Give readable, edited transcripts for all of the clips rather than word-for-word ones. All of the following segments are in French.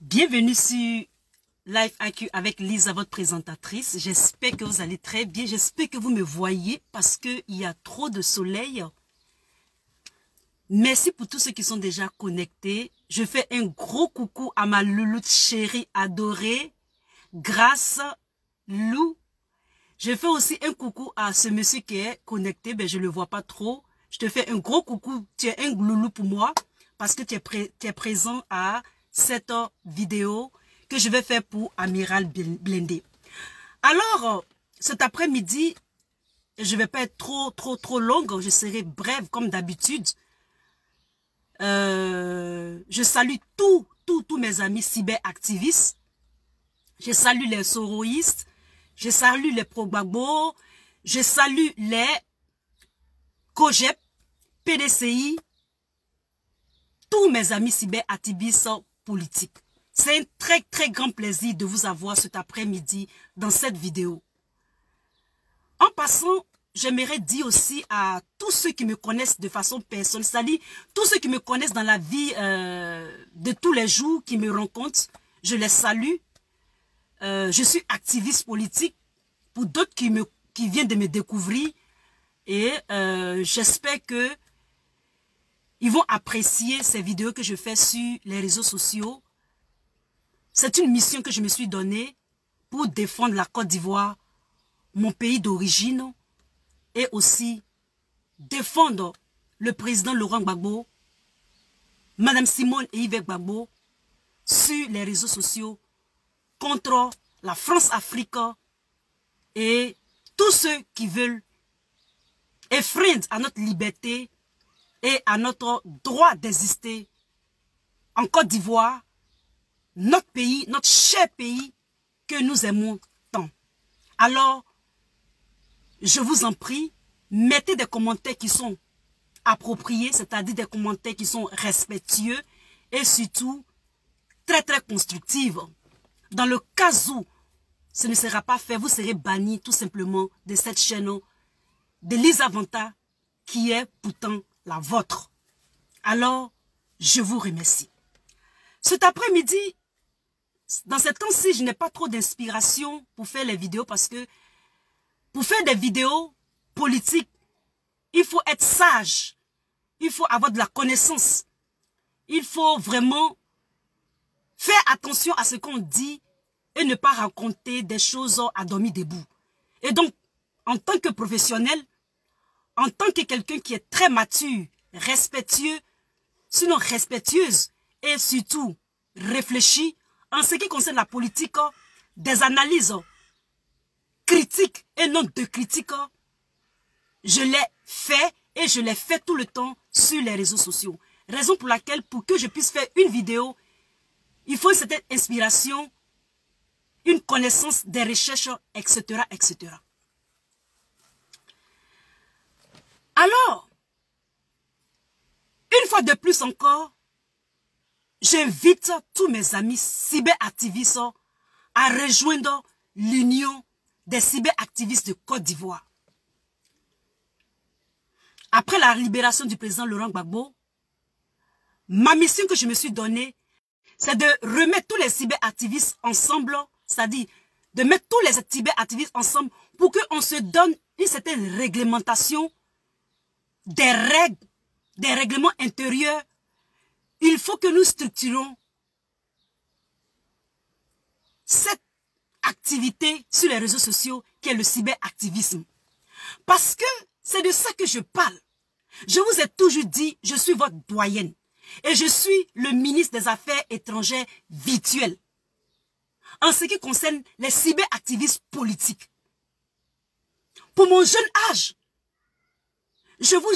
Bienvenue sur Life IQ avec Lisa, votre présentatrice. J'espère que vous allez très bien. J'espère que vous me voyez parce qu'il y a trop de soleil. Merci pour tous ceux qui sont déjà connectés. Je fais un gros coucou à ma louloute chérie adorée, Grâce Lou. Je fais aussi un coucou à ce monsieur qui est connecté, mais je ne le vois pas trop. Je te fais un gros coucou. Tu es un loulou pour moi parce que tu es présent à cette vidéo que je vais faire pour Amiral Blindé. Alors, cet après-midi, je ne vais pas être trop longue, je serai brève comme d'habitude. Je salue tous mes amis cyberactivistes. Je salue les soroïstes. Je salue les pro-Gbagbo. Je salue les COGEP, PDCI. Tous mes amis cyberactivistes politiques. C'est un très grand plaisir de vous avoir cet après-midi dans cette vidéo. En passant, j'aimerais dire aussi à tous ceux qui me connaissent de façon personnelle, c'est-à-dire tous ceux qui me connaissent dans la vie de tous les jours, qui me rencontrent, je les salue. Je suis activiste politique. Pour d'autres qui viennent de me découvrir, et j'espère que ils vont apprécier ces vidéos que je fais sur les réseaux sociaux. C'est une mission que je me suis donnée pour défendre la Côte d'Ivoire, mon pays d'origine, et aussi défendre le président Laurent Gbagbo, Madame Simone et Yves Gbagbo sur les réseaux sociaux contre la France-Afrique et tous ceux qui veulent enfreindre à notre liberté et à notre droit d'exister en Côte d'Ivoire, notre pays, notre cher pays que nous aimons tant. Alors, je vous en prie, mettez des commentaires qui sont appropriés, c'est-à-dire des commentaires qui sont respectueux et surtout très constructifs. Dans le cas où ce ne sera pas fait, vous serez banni tout simplement de cette chaîne de Lisa Vanta qui est pourtant la vôtre. Alors, je vous remercie. Cet après-midi, dans ce temps-ci, je n'ai pas trop d'inspiration pour faire les vidéos parce que pour faire des vidéos politiques, il faut être sage. Il faut avoir de la connaissance. Il faut vraiment faire attention à ce qu'on dit et ne pas raconter des choses à dormir debout. Et donc, en tant que professionnel, en tant que quelqu'un qui est très mature, respectueux, sinon respectueuse et surtout réfléchi, en ce qui concerne la politique, des analyses critiques et non de critiques, je l'ai fait et je les fais tout le temps sur les réseaux sociaux. Raison pour laquelle, pour que je puisse faire une vidéo, il faut une certaine inspiration, une connaissance des recherches, etc., etc. Alors, une fois de plus encore, j'invite tous mes amis cyberactivistes à rejoindre l'Union des cyberactivistes de Côte d'Ivoire. Après la libération du président Laurent Gbagbo, ma mission que je me suis donnée, c'est de remettre tous les cyberactivistes ensemble, c'est-à-dire de mettre tous les cyberactivistes ensemble pour qu'on se donne une certaine réglementation, des règles, des règlements intérieurs. Il faut que nous structurons cette activité sur les réseaux sociaux qui est le cyberactivisme. Parce que c'est de ça que je parle. Je vous ai toujours dit, je suis votre doyenne. Et je suis le ministre des Affaires étrangères virtuelles. En ce qui concerne les cyberactivistes politiques. Pour mon jeune âge, je vous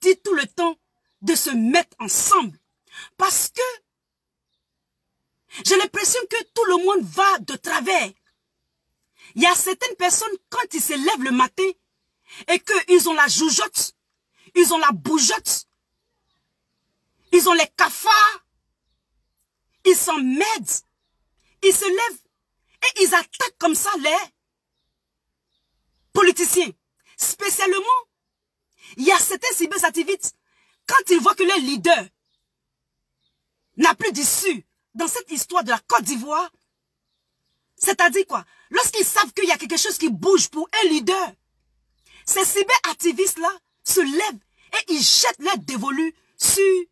dis tout le temps de se mettre ensemble. Parce que j'ai l'impression que tout le monde va de travers. Il y a certaines personnes, quand ils se lèvent le matin, et qu'ils ont la joujotte, ils ont la bougeotte, ils ont les cafards, ils s'emmerdent, ils se lèvent et ils attaquent comme ça les politiciens. Spécialement, il y a certains cyberactivistes, quand ils voient que leur leader n'a plus d'issue dans cette histoire de la Côte d'Ivoire, c'est-à-dire quoi? Lorsqu'ils savent qu'il y a quelque chose qui bouge pour un leader, ces cyberactivistes-là se lèvent et ils jettent leur dévolu sur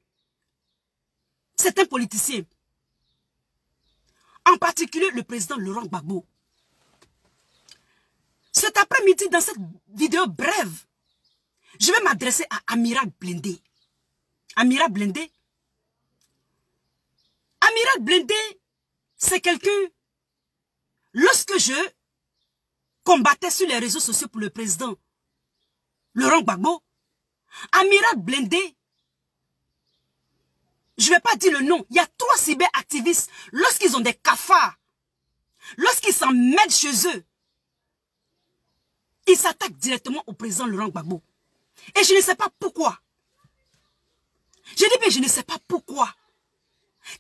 certains politiciens. En particulier le président Laurent Gbagbo. Cet après-midi, dans cette vidéo brève, je vais m'adresser à Amiral Blindé. Amiral Blindé. Amiral Blindé, c'est quelqu'un, lorsque je combattais sur les réseaux sociaux pour le président Laurent Gbagbo, Amiral Blindé, je ne vais pas dire le nom, il y a 3 cyberactivistes, lorsqu'ils ont des cafards, lorsqu'ils s'en mettent chez eux, ils s'attaquent directement au président Laurent Gbagbo. Et je ne sais pas pourquoi. Je dis bien, je ne sais pas pourquoi.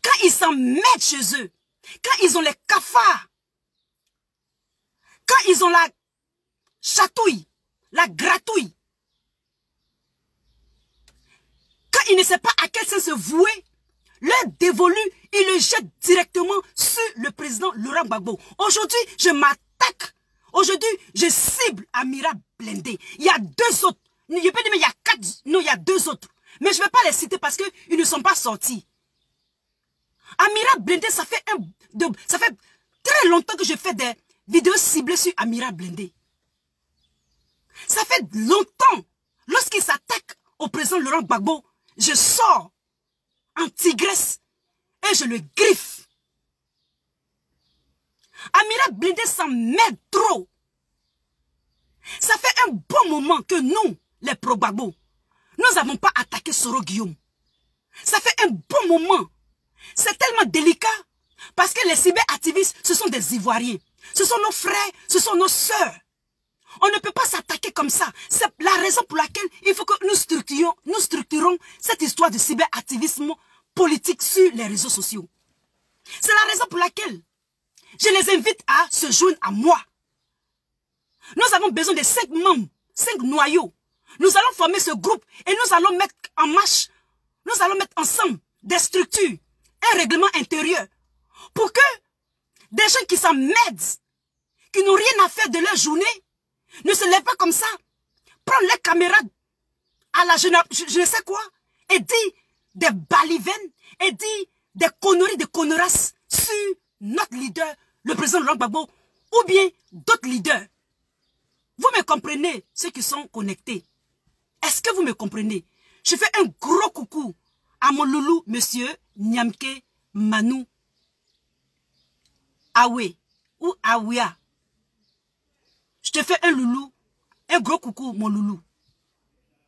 Quand ils s'en mettent chez eux, quand ils ont les cafards, quand ils ont la chatouille, la gratouille, quand ils ne savent pas à quel sens se vouer, leur dévolu, ils le jettent directement sur le président Laurent Gbagbo. Aujourd'hui, je m'attaque. Aujourd'hui, je cible Amiral Blindé. Il y a 2 autres. Je peux dire, mais il y a 4. Non, il y a 2 autres. Mais je ne vais pas les citer parce qu'ils ne sont pas sortis. Amiral Blindé, ça fait très longtemps que je fais des vidéos ciblées sur Amiral Blindé. Ça fait longtemps. Lorsqu'il s'attaque au président Laurent Gbagbo, je sors en tigresse et je le griffe. Amiral Blindé s'en met trop. Ça fait un bon moment que nous, les pro-Gbagbo, nous n'avons pas attaqué Soro Guillaume. Ça fait un bon moment. C'est tellement délicat parce que les cyberactivistes, ce sont des Ivoiriens. Ce sont nos frères, ce sont nos sœurs. On ne peut pas s'attaquer comme ça. C'est la raison pour laquelle il faut que nous structurons cette histoire de cyberactivisme politique sur les réseaux sociaux. C'est la raison pour laquelle je les invite à se joindre à moi. Nous avons besoin de 5 membres, 5 noyaux. Nous allons former ce groupe et nous allons mettre en marche, nous allons mettre ensemble des structures, un règlement intérieur pour que des gens qui s'emmerdent, qui n'ont rien à faire de leur journée, ne se lèvent pas comme ça, prendre les caméras à la je ne sais quoi, et dire des balivernes, et dire des conneries, des connerasses sur notre leader, le président Laurent Gbagbo, ou bien d'autres leaders. Vous me comprenez, ceux qui sont connectés? Est-ce que vous me comprenez? Je fais un gros coucou à mon loulou, monsieur Nyamke Manu Awe ou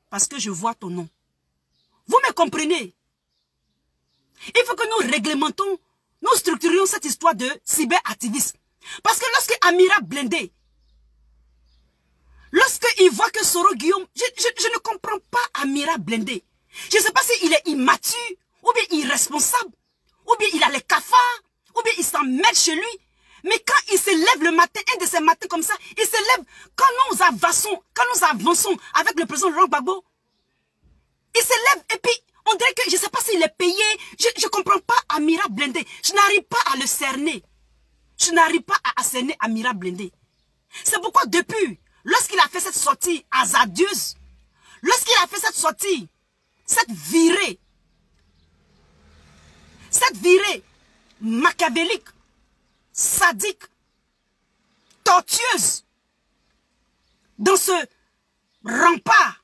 parce que je vois ton nom. Vous me comprenez? Il faut que nous réglementons, nous structurions cette histoire de cyberactivisme. Parce que lorsque Amira Blindé, lorsqu'il voit que Soro Guillaume, je ne comprends pas Amira Blindé. Je ne sais pas s'il est immature, ou bien irresponsable, ou bien il a les cafards, ou bien il s'en mêle chez lui. Mais quand il se lève le matin, un de ces matins comme ça, il se lève, quand nous avançons avec le président Laurent Gbagbo, il se lève et puis on dirait que je ne sais pas s'il est payé. Je ne comprends pas Amira Blindé. Je n'arrive pas à le cerner. Je n'arrive pas à cerner Amira Blindé. C'est pourquoi depuis, lorsqu'il a fait cette sortie hasardeuse, lorsqu'il a fait cette sortie, cette virée machiavélique, sadique, tortueuse, dans ce rempart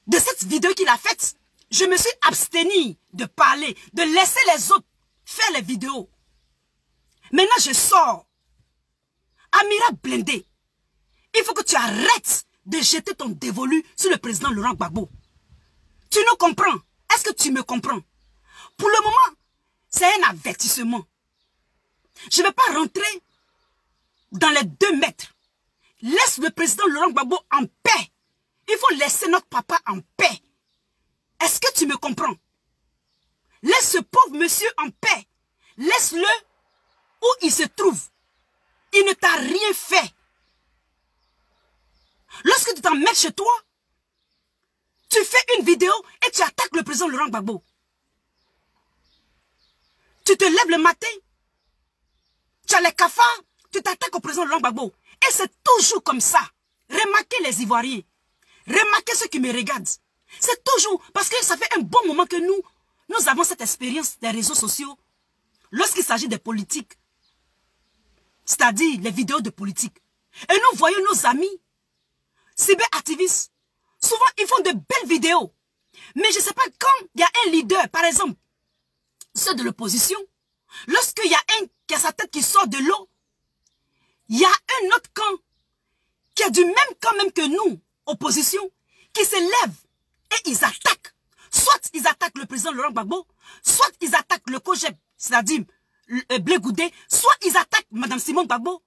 de cette vidéo qu'il a faite, je me suis abstenu de parler, de laisser les autres faire les vidéos. Maintenant, je sors. Amira Blindé, il faut que tu arrêtes de jeter ton dévolu sur le président Laurent Gbagbo. Tu nous comprends? Est-ce que tu me comprends? Pour le moment, c'est un avertissement. Je ne vais pas rentrer dans les 2 mètres. Laisse le président Laurent Gbagbo en paix. Il faut laisser notre papa en paix. Est-ce que tu me comprends? Laisse ce pauvre monsieur en paix. Laisse-le où il se trouve. Il ne t'a rien fait. Lorsque tu t'en mets chez toi, tu fais une vidéo et tu attaques le président Laurent Gbagbo. Tu te lèves le matin, tu as les cafards, tu t'attaques au président Laurent Gbagbo. Et c'est toujours comme ça. Remarquez les Ivoiriens. Remarquez ceux qui me regardent. C'est toujours, parce que ça fait un bon moment que nous avons cette expérience des réseaux sociaux. Lorsqu'il s'agit des politiques, c'est-à-dire les vidéos de politique. Et nous voyons nos amis, cyberactivistes, souvent ils font de belles vidéos. Mais je ne sais pas, quand il y a un leader, par exemple, ceux de l'opposition, lorsqu'il y a un qui a sa tête qui sort de l'eau, il y a un autre camp qui est du même camp même que nous, opposition, qui se lève et ils attaquent. Soit ils attaquent le président Laurent Gbagbo, soit ils attaquent le COJEP, c'est-à-dire Blé Goudé, soit ils attaquent Mme Simone Gbagbo,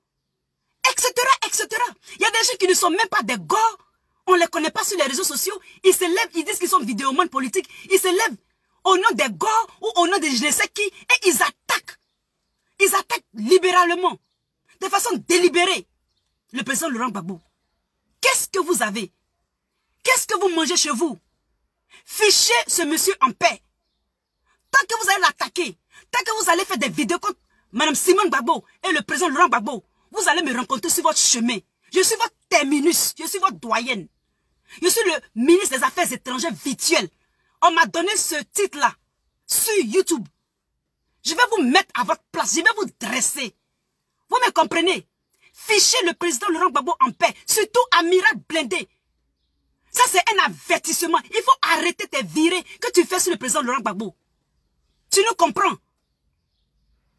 etc., etc. Il y a des gens qui ne sont même pas des gars, on ne les connaît pas sur les réseaux sociaux, ils se lèvent, ils disent qu'ils sont vidéomans politiques, ils se lèvent au nom des gars ou au nom de je ne sais qui, et ils attaquent. Ils attaquent libéralement, de façon délibérée, le président Laurent Gbagbo. Qu'est-ce que vous avez? Qu'est-ce que vous mangez chez vous? Fichez ce monsieur en paix. Tant que vous allez l'attaquer, tant que vous allez faire des vidéos contre Mme Simone Gbagbo et le président Laurent Gbagbo, vous allez me rencontrer sur votre chemin. Je suis votre terminus, je suis votre doyenne. Je suis le ministre des Affaires étrangères virtuel. On m'a donné ce titre-là sur YouTube. Je vais vous mettre à votre place, je vais vous dresser. Vous me comprenez? Fichez le président Laurent Gbagbo en paix, surtout Amira Blindé. Ça, c'est un avertissement. Il faut arrêter tes virées que tu fais sur le président Laurent Gbagbo. Tu nous comprends?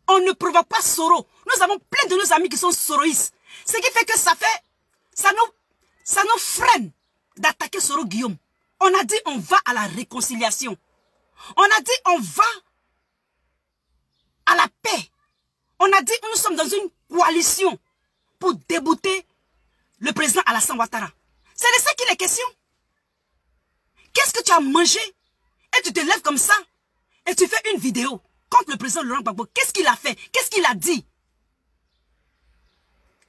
On ne provoque pas Soro. Nous avons plein de nos amis qui sont soroïstes. Ce qui fait que ça nous freine d'attaquer Soro Guillaume. On a dit on va à la réconciliation. On a dit on va à la paix. On a dit nous sommes dans une coalition pour débouter le président Alassane Ouattara. C'est de ça qu'il est question. Qu'est-ce que tu as mangé et tu te lèves comme ça et tu fais une vidéo contre le président Laurent Gbagbo? Qu'est-ce qu'il a fait? Qu'est-ce qu'il a dit?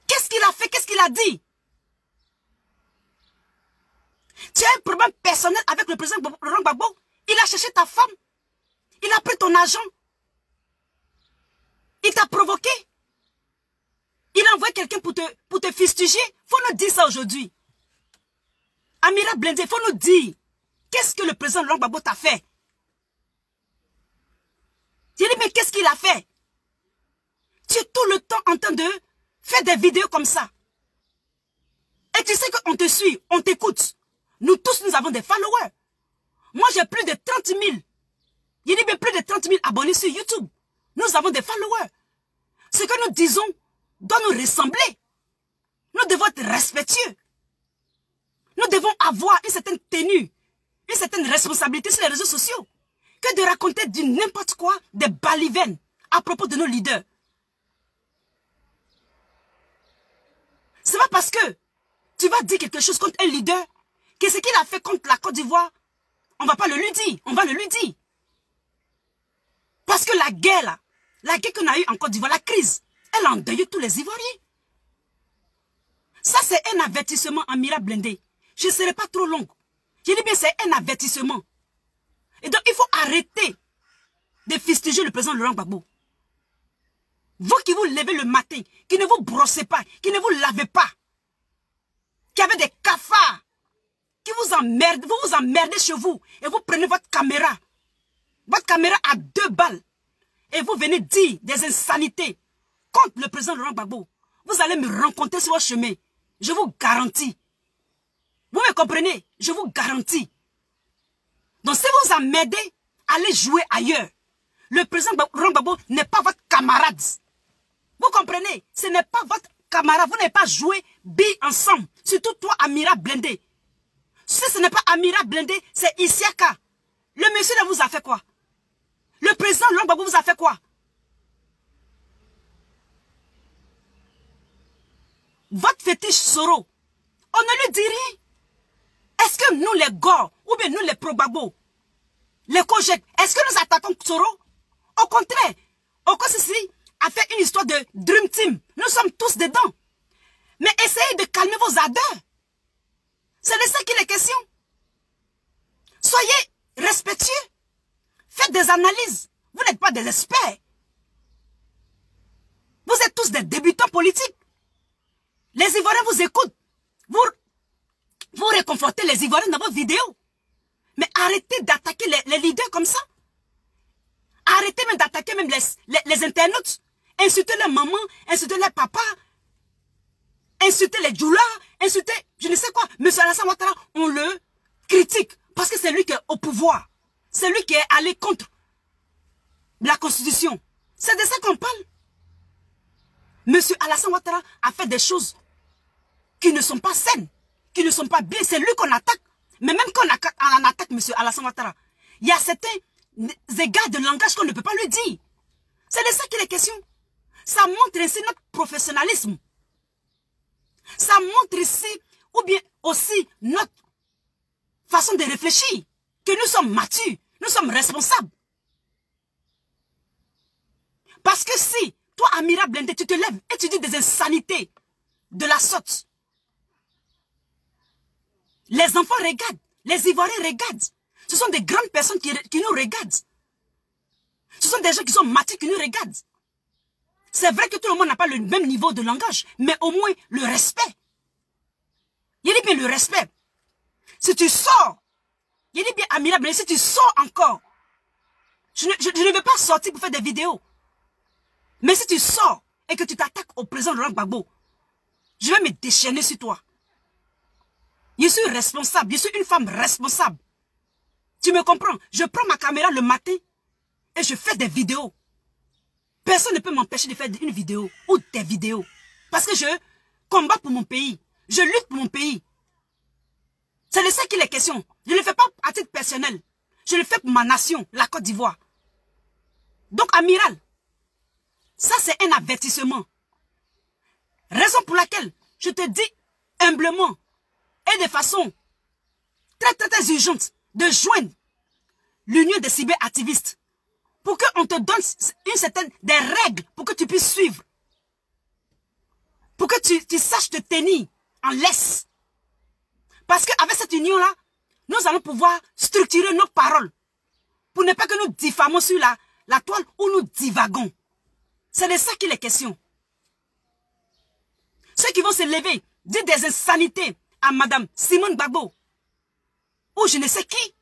Qu'est-ce qu'il a fait? Qu'est-ce qu'il a dit? Tu as un problème personnel avec le président Laurent Gbagbo? Il a cherché ta femme. Il a pris ton argent. Il t'a provoqué. Il a envoyé quelqu'un pour te fustiger. Faut nous dire ça aujourd'hui. Amira Blindé, faut nous dire. Qu'est-ce que le président Laurent Gbagbo t'a fait? J'ai dit, mais qu'est-ce qu'il a fait? Tu es tout le temps en train de faire des vidéos comme ça. Et tu sais qu'on te suit, on t'écoute. Nous tous, nous avons des followers. Moi, j'ai plus de 30 000. Il dit, mais plus de 30 000 abonnés sur YouTube. Nous avons des followers. Ce que nous disons doit nous ressembler. Nous devons être respectueux. Nous devons avoir une certaine tenue, une certaine responsabilité sur les réseaux sociaux, que de raconter du n'importe quoi, des balivernes à propos de nos leaders. C'est pas parce que tu vas dire quelque chose contre un leader que ce qu'il a fait contre la Côte d'Ivoire, on va pas le lui dire, on va le lui dire. Parce que la guerre là, la guerre qu'on a eue en Côte d'Ivoire, la crise, elle a endeuillé tous les Ivoiriens. Ça c'est un avertissement, Amira Blindé. Je ne serai pas trop longue. Je dis bien c'est un avertissement. Et donc il faut arrêter de fustiger le président Laurent Gbagbo. Vous qui vous levez le matin, qui ne vous brossez pas, qui ne vous lavez pas, qui avez des cafards, qui vous emmerdent, vous vous emmerdez chez vous, et vous prenez votre caméra à 2 balles, et vous venez dire des insanités contre le président Laurent Gbagbo. Vous allez me rencontrer sur votre chemin. Je vous garantis. Vous me comprenez? Je vous garantis. Donc si vous emmerdez, allez jouer ailleurs. Le président Laurent Gbagbo n'est pas votre camarade. Vous comprenez? Ce n'est pas votre camarade. Vous n'avez pas joué billes ensemble. Surtout toi, Amira Blindé. Si ce n'est pas Amira Blindé, c'est Isiaka. Le monsieur là vous a fait quoi? Le président Laurent Gbagbo vous a fait quoi? Votre fétiche Soro, on ne lui dit rien. Est-ce que nous les Gors, ou bien nous les Pro-Gbagbo, les Kojek, est-ce que nous attaquons Soro? Au contraire, Okosisi a fait une histoire de Dream Team. Nous sommes tous dedans. Mais essayez de calmer vos ardeurs. C'est de ça qu'il est question. Soyez respectueux. Faites des analyses. Vous n'êtes pas des experts. Vous êtes tous des débutants politiques. Les Ivoiriens vous écoutent. Vous réconfortez les Ivoiriens dans vos vidéos. Mais arrêtez d'attaquer les leaders comme ça. Arrêtez même d'attaquer même les internautes. Insultez les mamans, insultez les papas, insultez les djoulas, insultez je ne sais quoi. Monsieur Alassane Ouattara, on le critique parce que c'est lui qui est au pouvoir. C'est lui qui est allé contre la Constitution. C'est de ça qu'on parle. Monsieur Alassane Ouattara a fait des choses qui ne sont pas saines, qui ne sont pas bien. C'est lui qu'on attaque. Mais même quand on attaque monsieur Alassane Ouattara, il y a certains égards de langage qu'on ne peut pas lui dire. C'est de ça qu'il est question. Ça montre ici notre professionnalisme. Ça montre ici, ou bien aussi notre façon de réfléchir, que nous sommes matures, nous sommes responsables. Parce que si, toi Amira Blindé, tu te lèves et tu dis des insanités de la sorte, les enfants regardent, les Ivoiriens regardent. Ce sont des grandes personnes qui nous regardent. Ce sont des gens qui sont matures qui nous regardent. C'est vrai que tout le monde n'a pas le même niveau de langage, mais au moins le respect. Il dit bien le respect. Si tu sors, il dit bien Amira Blindé, si tu sors encore, je ne veux pas sortir pour faire des vidéos. Mais si tu sors et que tu t'attaques au président Laurent Gbagbo, je vais me déchaîner sur toi. Je suis responsable, je suis une femme responsable. Tu me comprends? Je prends ma caméra le matin et je fais des vidéos. Personne ne peut m'empêcher de faire une vidéo ou des vidéos. Parce que je combat pour mon pays. Je lutte pour mon pays. C'est de ça qu'il est question. Je ne le fais pas à titre personnel. Je le fais pour ma nation, la Côte d'Ivoire. Donc, amiral, ça c'est un avertissement. Raison pour laquelle je te dis humblement et de façon très urgente de joindre l'union des cyberactivistes pour qu'on te donne des règles pour que tu puisses suivre. Pour que tu saches te tenir en laisse. Parce qu'avec cette union-là, nous allons pouvoir structurer nos paroles pour ne pas que nous diffamons sur la toile où nous divaguons. C'est de ça qu'il est question. Ceux qui vont se lever, dire des insanités à Madame Simone Gbagbo, ou je ne sais qui,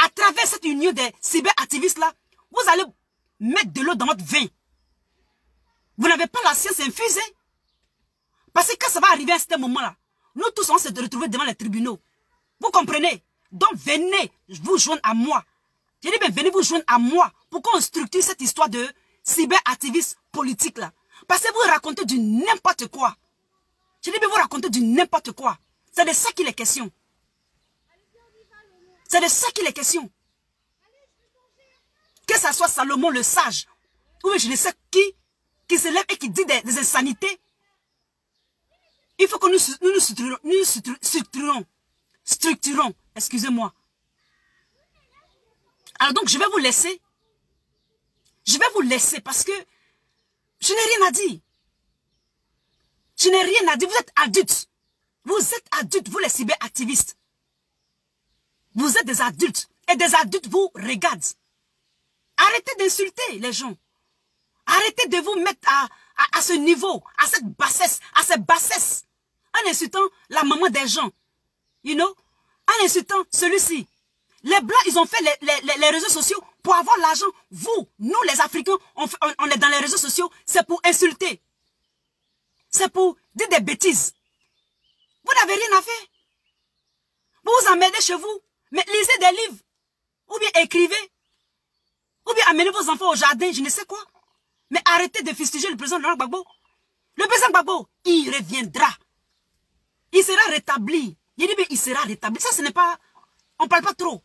à travers cette union des cyberactivistes-là, vous allez mettre de l'eau dans votre vin. Vous n'avez pas la science infusée. Parce que quand ça va arriver à ce moment-là, nous tous on va se retrouver devant les tribunaux. Vous comprenez? Donc venez vous joindre à moi. Je dis bien venez vous joindre à moi pour qu'on structure cette histoire de cyberactivistes politiques-là. Parce que vous racontez du n'importe quoi. Je dis bien vous racontez du n'importe quoi. C'est de ça qu'il est question. C'est de ça qu'il est question. Que ce soit Salomon le sage, ou je ne sais qui se lève et qui dit des insanités. Il faut que nous structurons, excusez-moi. Alors donc, je vais vous laisser. Je vais vous laisser parce que je n'ai rien à dire. Je n'ai rien à dire. Vous êtes adultes. Vous êtes adultes, vous les cyberactivistes. Vous êtes des adultes. Et des adultes vous regardent. Arrêtez d'insulter les gens. Arrêtez de vous mettre à ce niveau, à cette bassesse, en insultant la maman des gens. You know? En insultant celui-ci. Les Blancs, ils ont fait les réseaux sociaux pour avoir l'argent. Vous, nous les Africains, on est dans les réseaux sociaux, c'est pour insulter. C'est pour dire des bêtises. Vous n'avez rien à faire. Vous vous emmerdez chez vous. Mais lisez des livres. Ou bien écrivez. Ou bien amenez vos enfants au jardin, je ne sais quoi. Mais arrêtez de fustiger le président Laurent Gbagbo. Le président Gbagbo, il reviendra. Il sera rétabli. Il dit, mais il sera rétabli. Ça, ce n'est pas... On ne parle pas trop.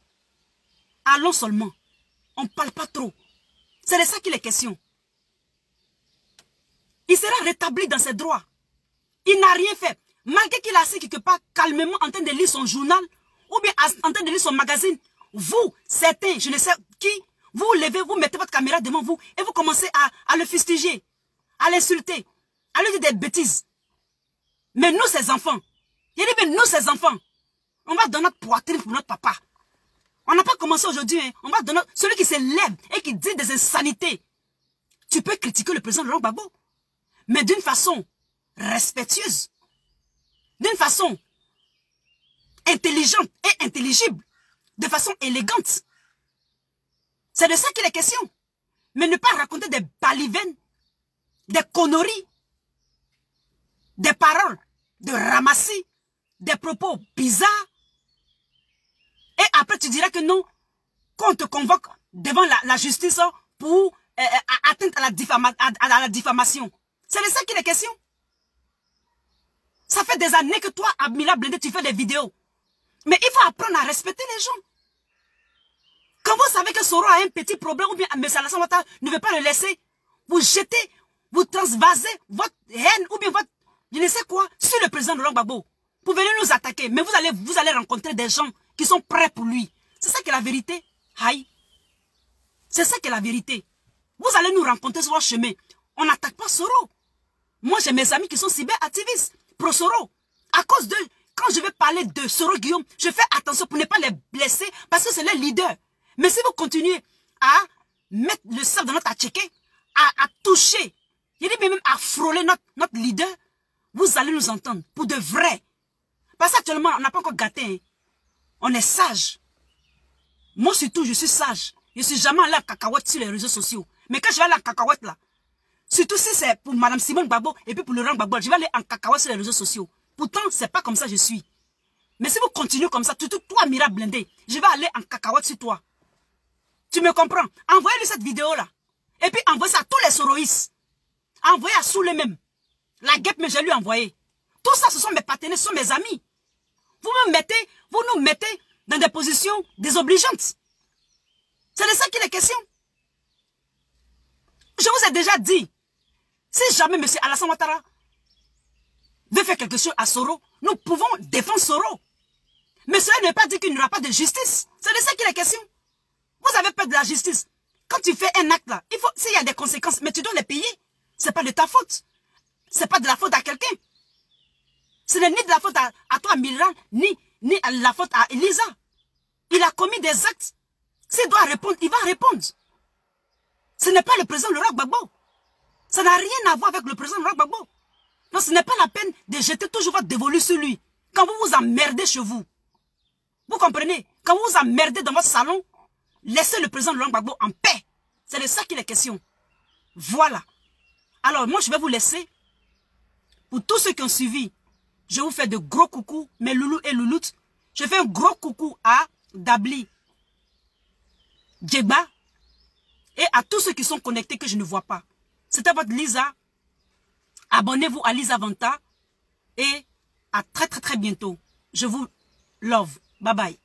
Allons seulement. On ne parle pas trop. C'est de ça qu'il est question. Il sera rétabli dans ses droits. Il n'a rien fait. Malgré qu'il a assis quelque part calmement en train de lire son journal ou bien en train de lire son magazine. Vous, certains, je ne sais qui, vous vous levez, vous mettez votre caméra devant vous et vous commencez à le fustiger, à l'insulter, à lui dire des bêtises. Mais nous, ces enfants, il dit, mais nous, ces enfants, on va donner notre poitrine pour notre papa. On n'a pas commencé aujourd'hui, hein. On va donner celui qui se lève et qui dit des insanités. Tu peux critiquer le président Laurent Gbagbo, mais d'une façon respectueuse, d'une façon intelligente et intelligible, de façon élégante. C'est de ça qu'il est question. Mais ne pas raconter des balivernes, des conneries, des paroles de ramassis, des propos bizarres. Et après tu diras que non, qu'on te convoque devant la justice pour atteindre à la diffamation. C'est de ça qu'il est question. Ça fait des années que toi, Amila Blindé, tu fais des vidéos. Mais il faut apprendre à respecter les gens. Quand vous savez que Soro a un petit problème, ou bien M. Alassane Ouattara ne veut pas le laisser, vous jetez, vous transvasez votre haine, ou bien votre, je ne sais quoi, sur le président Laurent Gbagbo. Pour venir nous attaquer. Mais vous allez rencontrer des gens qui sont prêts pour lui. C'est ça qui est la vérité. Aïe. C'est ça qui est la vérité. Vous allez nous rencontrer sur votre chemin. On n'attaque pas Soro. Moi, j'ai mes amis qui sont cyber-activistes. Pro-Soro. À cause d'eux, quand je vais parler de Soro Guillaume, je fais attention pour ne pas les blesser parce que c'est leur leader. Mais si vous continuez à mettre le sel dans notre atchéké, à toucher, il dit même à frôler notre leader, vous allez nous entendre pour de vrai. Parce qu'actuellement, on n'a pas encore gâté. Hein. On est sage. Moi surtout, je suis sage. Je ne suis jamais allé en cacahuète sur les réseaux sociaux. Mais quand je vais aller en cacahuète là, surtout si c'est pour Mme Simone Gbagbo et puis pour Laurent Gbagbo, je vais aller en cacahuète sur les réseaux sociaux. Pourtant, c'est pas comme ça que je suis. Mais si vous continuez comme ça, surtout toi, Mira Blindé, je vais aller en cacahuète sur toi. Tu me comprends? Envoyez-lui cette vidéo-là. Et puis envoyez ça à tous les soroïstes. Envoyez à Soule même. La guêpe, mais je lui ai envoyé. Tout ça, ce sont mes partenaires, ce sont mes amis. Vous nous mettez dans des positions désobligeantes. C'est de ça qu'il est question. Je vous ai déjà dit, si jamais M. Alassane Ouattara veut faire quelque chose à Soro, nous pouvons défendre Soro. Mais cela ne veut pas dire qu'il n'y aura pas de justice. C'est de ça qu'il est question. Vous avez peur de la justice. Quand tu fais un acte là, s'il y a des conséquences, mais tu dois les payer. C'est pas de ta faute. C'est pas de la faute à quelqu'un. Ce n'est ni de la faute à toi, Milan, ni de la faute à Elisa. Il a commis des actes. S'il doit répondre, il va répondre. Ce n'est pas le président Laurent Gbagbo. Ça n'a rien à voir avec le président Laurent Gbagbo. Donc ce n'est pas la peine de jeter toujours votre dévolu sur lui. Quand vous vous emmerdez chez vous. Vous comprenez? Quand vous vous emmerdez dans votre salon, laissez le président Laurent Gbagbo en paix. C'est de ça qu'il est question. Voilà. Alors moi je vais vous laisser. Pour tous ceux qui ont suivi, je vous fais de gros coucou, mes loulous et louloutes. Je fais un gros coucou à Dabli, Djegba et à tous ceux qui sont connectés que je ne vois pas. C'était votre Lisa. Abonnez-vous à Lisa Vanta et à très bientôt. Je vous love. Bye bye.